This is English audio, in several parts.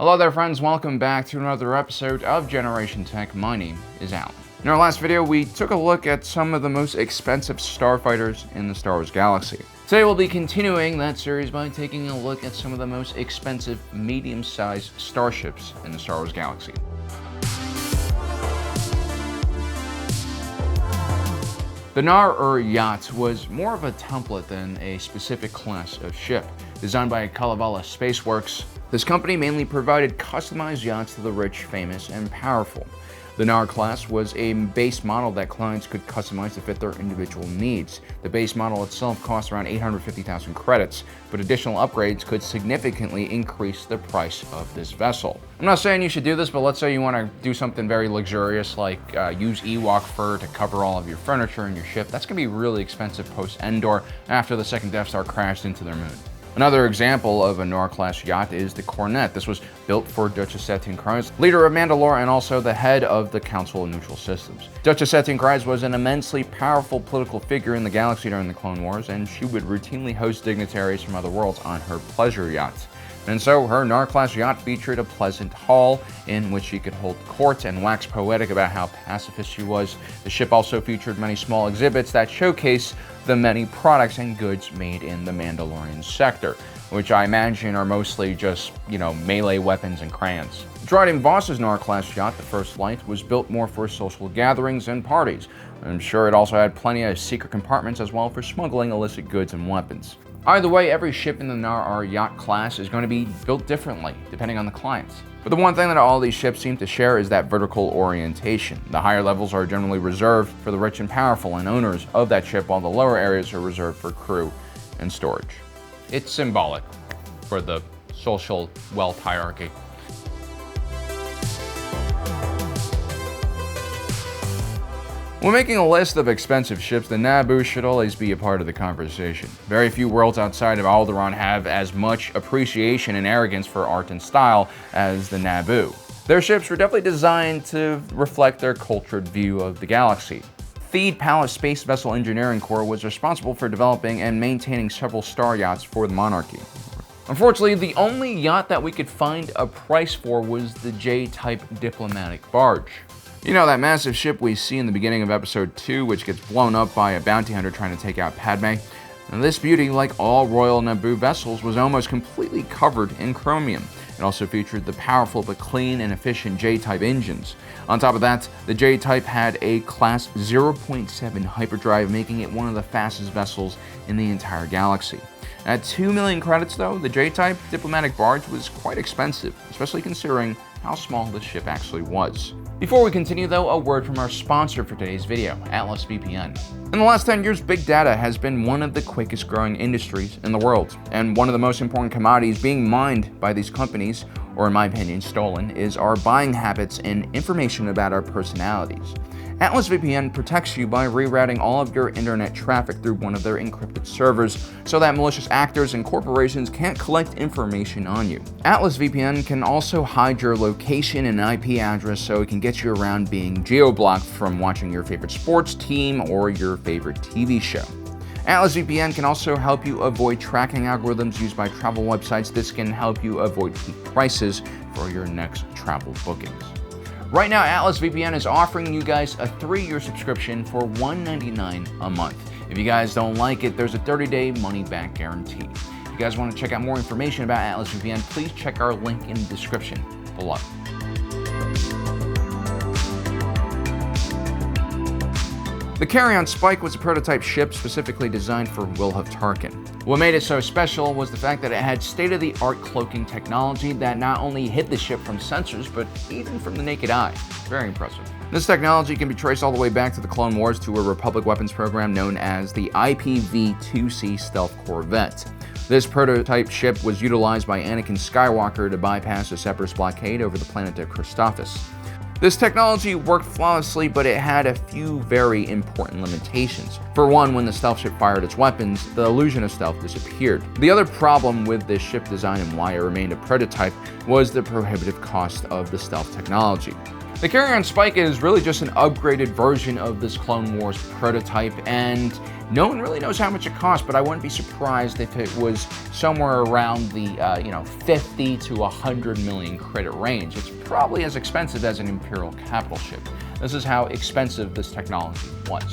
Hello there friends, welcome back to another episode of Generation Tech. My name is Alan. In our last video, we took a look at some of the most expensive starfighters in the Star Wars galaxy. Today we'll be continuing that series by taking a look at some of the most expensive medium-sized starships in the Star Wars galaxy. The NAU'UR yacht was more of a template than a specific class of ship. Designed by Kalevala Spaceworks, this company mainly provided customized yachts to the rich, famous, and powerful. The NAU'UR class was a base model that clients could customize to fit their individual needs. The base model itself cost around 850,000 credits, but additional upgrades could significantly increase the price of this vessel. I'm not saying you should do this, but let's say you want to do something very luxurious like use Ewok fur to cover all of your furniture in your ship. That's going to be really expensive post-Endor after the second Death Star crashed into their moon. Another example of a NAU'UR-class yacht is the Corvette. This was built for Duchess Satine Kryze, leader of Mandalore and also the head of the Council of Neutral Systems. Duchess Satine Kryze was an immensely powerful political figure in the galaxy during the Clone Wars, and she would routinely host dignitaries from other worlds on her pleasure yacht. And so her NAU'UR-class yacht featured a pleasant hall in which she could hold court and wax poetic about how pacifist she was. The ship also featured many small exhibits that showcase the many products and goods made in the Mandalorian sector, which I imagine are mostly just, melee weapons and crayons. Dryden Voss's NAU'UR-class yacht, the First Light, was built more for social gatherings and parties. I'm sure it also had plenty of secret compartments as well for smuggling illicit goods and weapons. Either way, every ship in the NAU'UR yacht class is going to be built differently, depending on the clients. But the one thing that all these ships seem to share is that vertical orientation. The higher levels are generally reserved for the rich and powerful and owners of that ship, while the lower areas are reserved for crew and storage. It's symbolic for the social wealth hierarchy. When making a list of expensive ships, the Naboo should always be a part of the conversation. Very few worlds outside of Alderaan have as much appreciation and arrogance for art and style as the Naboo. Their ships were definitely designed to reflect their cultured view of the galaxy. Theed Palace Space Vessel Engineering Corps was responsible for developing and maintaining several star yachts for the monarchy. Unfortunately, the only yacht that we could find a price for was the J-type diplomatic barge. You know, that massive ship we see in the beginning of episode 2, which gets blown up by a bounty hunter trying to take out Padme? And this beauty, like all Royal Naboo vessels, was almost completely covered in chromium. It also featured the powerful but clean and efficient J-type engines. On top of that, the J-type had a Class 0.7 hyperdrive, making it one of the fastest vessels in the entire galaxy. At 2 million credits though, the J-type diplomatic barge was quite expensive, especially considering how small this ship actually was. Before we continue though, a word from our sponsor for today's video, Atlas VPN. In the last 10 years, big data has been one of the quickest growing industries in the world, and one of the most important commodities being mined by these companies, or in my opinion stolen, is our buying habits and information about our personalities. Atlas VPN protects you by rerouting all of your internet traffic through one of their encrypted servers so that malicious actors and corporations can't collect information on you. Atlas VPN can also hide your location and IP address so it can get you around being geo-blocked from watching your favorite sports team or your favorite TV show. Atlas VPN can also help you avoid tracking algorithms used by travel websites. This can help you avoid peak prices for your next travel bookings. Right now, Atlas VPN is offering you guys a 3-year subscription for $199 a month. If you guys don't like it, there's a 30-day money-back guarantee. If you guys want to check out more information about Atlas VPN, please check our link in the description below. The CARRION Spike was a prototype ship specifically designed for Wilhuff Tarkin. What made it so special was the fact that it had state-of-the-art cloaking technology that not only hid the ship from sensors, but even from the naked eye. Very impressive. This technology can be traced all the way back to the Clone Wars to a Republic weapons program known as the IPV-2C Stealth Corvette. This prototype ship was utilized by Anakin Skywalker to bypass the Separatist blockade over the planet of Christophsis. This technology worked flawlessly, but it had a few very important limitations. For one, when the stealth ship fired its weapons, the illusion of stealth disappeared. The other problem with this ship design and why it remained a prototype was the prohibitive cost of the stealth technology. The CARRION Spike is really just an upgraded version of this Clone Wars prototype, and No one really knows how much it costs, but I wouldn't be surprised if it was somewhere around the 50 to 100 million credit range. It's probably as expensive as an Imperial capital ship. This is how expensive this technology was.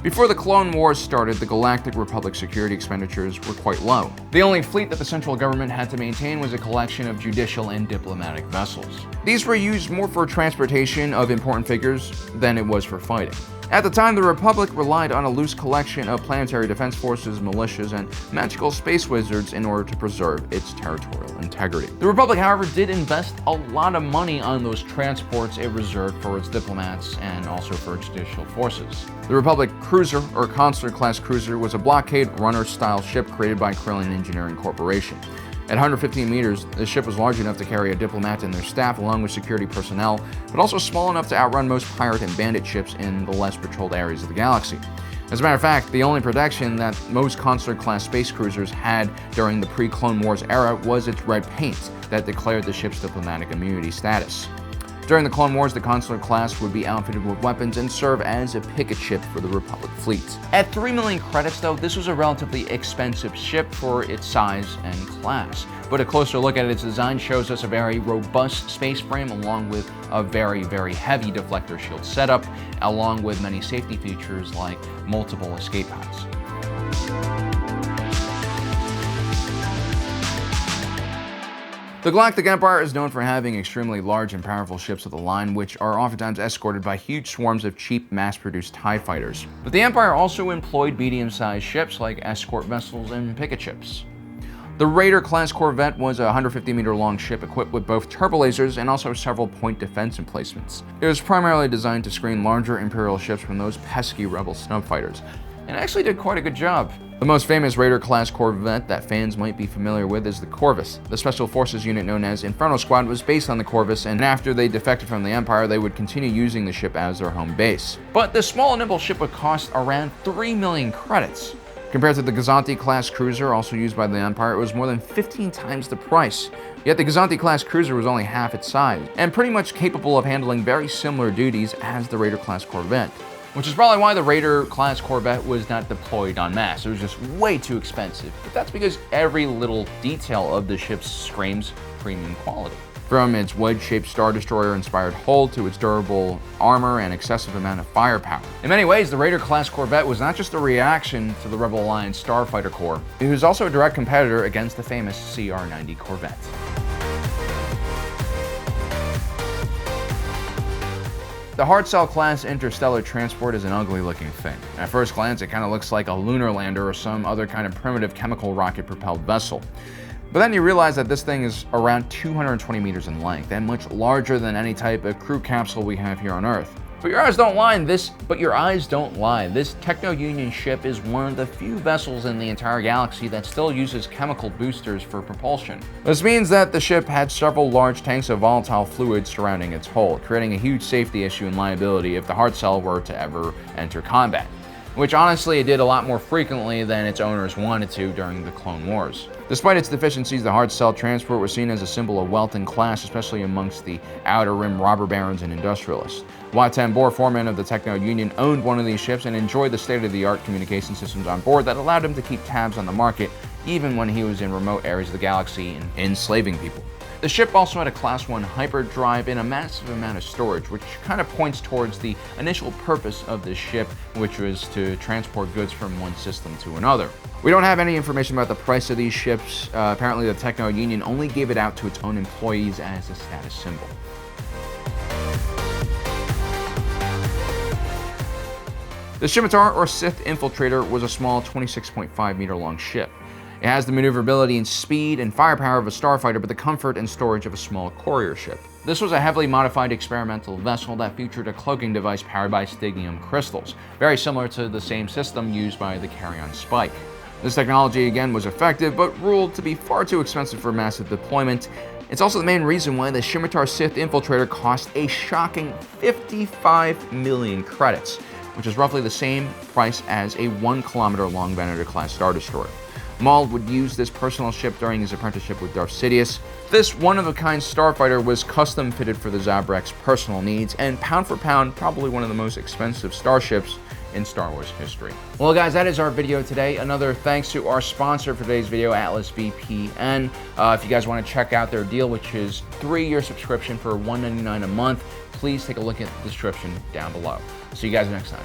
Before the Clone Wars started, the Galactic Republic security expenditures were quite low. The only fleet that the central government had to maintain was a collection of judicial and diplomatic vessels. These were used more for transportation of important figures than it was for fighting. At the time, the Republic relied on a loose collection of planetary defense forces, militias, and magical space wizards in order to preserve its territorial integrity. The Republic, however, did invest a lot of money on those transports it reserved for its diplomats and also for its judicial forces. The Republic Cruiser, or Consular class cruiser, was a blockade runner-style ship created by CARRION Engineering Corporation. At 115 meters, the ship was large enough to carry a diplomat and their staff along with security personnel, but also small enough to outrun most pirate and bandit ships in the less patrolled areas of the galaxy. As a matter of fact, the only protection that most Consular-class space cruisers had during the pre-Clone Wars era was its red paint that declared the ship's diplomatic immunity status. During the Clone Wars, the Consular class would be outfitted with weapons and serve as a picket ship for the Republic fleet. At 3 million credits, though, this was a relatively expensive ship for its size and class. But a closer look at its design shows us a very robust space frame along with a very, very heavy deflector shield setup, along with many safety features like multiple escape pods. The Galactic Empire is known for having extremely large and powerful ships of the line, which are oftentimes escorted by huge swarms of cheap, mass-produced TIE fighters. But the Empire also employed medium-sized ships like escort vessels and picket ships. The Raider-class corvette was a 150-meter-long ship equipped with both turbolasers and also several point defense emplacements. It was primarily designed to screen larger Imperial ships from those pesky Rebel snub fighters, and actually did quite a good job. The most famous Raider-class corvette that fans might be familiar with is the Corvus. The Special Forces unit known as Inferno Squad was based on the Corvus, and after they defected from the Empire, they would continue using the ship as their home base. But the small, nimble ship would cost around 3 million credits. Compared to the Gazanti-class cruiser, also used by the Empire, it was more than 15 times the price. Yet the Gazanti-class cruiser was only half its size, and pretty much capable of handling very similar duties as the Raider-class corvette. Which is probably why the Raider-class corvette was not deployed en masse. It was just way too expensive. But that's because every little detail of the ship screams premium quality. From its wedge-shaped Star Destroyer-inspired hull to its durable armor and excessive amount of firepower. In many ways, the Raider-class corvette was not just a reaction to the Rebel Alliance Starfighter Corps, it was also a direct competitor against the famous CR-90 Corvette. The HARDCELL class interstellar transport is an ugly looking thing. At first glance, it kind of looks like a lunar lander or some other kind of primitive chemical rocket propelled vessel. But then you realize that this thing is around 220 meters in length and much larger than any type of crew capsule we have here on Earth. But your eyes don't lie. This Techno-Union ship is one of the few vessels in the entire galaxy that still uses chemical boosters for propulsion. This means that the ship had several large tanks of volatile fluids surrounding its hull, creating a huge safety issue and liability if the HARDCELL were to ever enter combat. Which honestly it did a lot more frequently than its owners wanted to during the Clone Wars. Despite its deficiencies, the HARDCELL transport was seen as a symbol of wealth and class, especially amongst the Outer Rim robber barons and industrialists. Watt Bor, foreman of the Techno-Union, owned one of these ships and enjoyed the state-of-the-art communication systems on board that allowed him to keep tabs on the market even when he was in remote areas of the galaxy and enslaving people. The ship also had a Class 1 hyperdrive and a massive amount of storage, which kind of points towards the initial purpose of this ship, which was to transport goods from one system to another. We don't have any information about the price of these ships. Apparently the Techno-Union only gave it out to its own employees as a status symbol. The SCIMITAR, or SITH Infiltrator, was a small 26.5 meter long ship. It has the maneuverability and speed and firepower of a starfighter, but the comfort and storage of a small courier ship. This was a heavily modified experimental vessel that featured a cloaking device powered by stygium crystals, very similar to the same system used by the CARRION Spike. This technology again was effective, but ruled to be far too expensive for massive deployment. It's also the main reason why the SCIMITAR SITH Infiltrator cost a shocking 55 million credits, which is roughly the same price as a 1 kilometer long Venator class Star Destroyer. Maul would use this personal ship during his apprenticeship with Darth Sidious. This one-of-a-kind starfighter was custom fitted for the Zabrak's personal needs, and pound for pound, probably one of the most expensive starships in Star Wars history. Well guys, that is our video today. Another thanks to our sponsor for today's video, Atlas VPN. If you guys want to check out their deal, which is 3-year subscription for $199 a month, please take a look at the description down below. See you guys next time.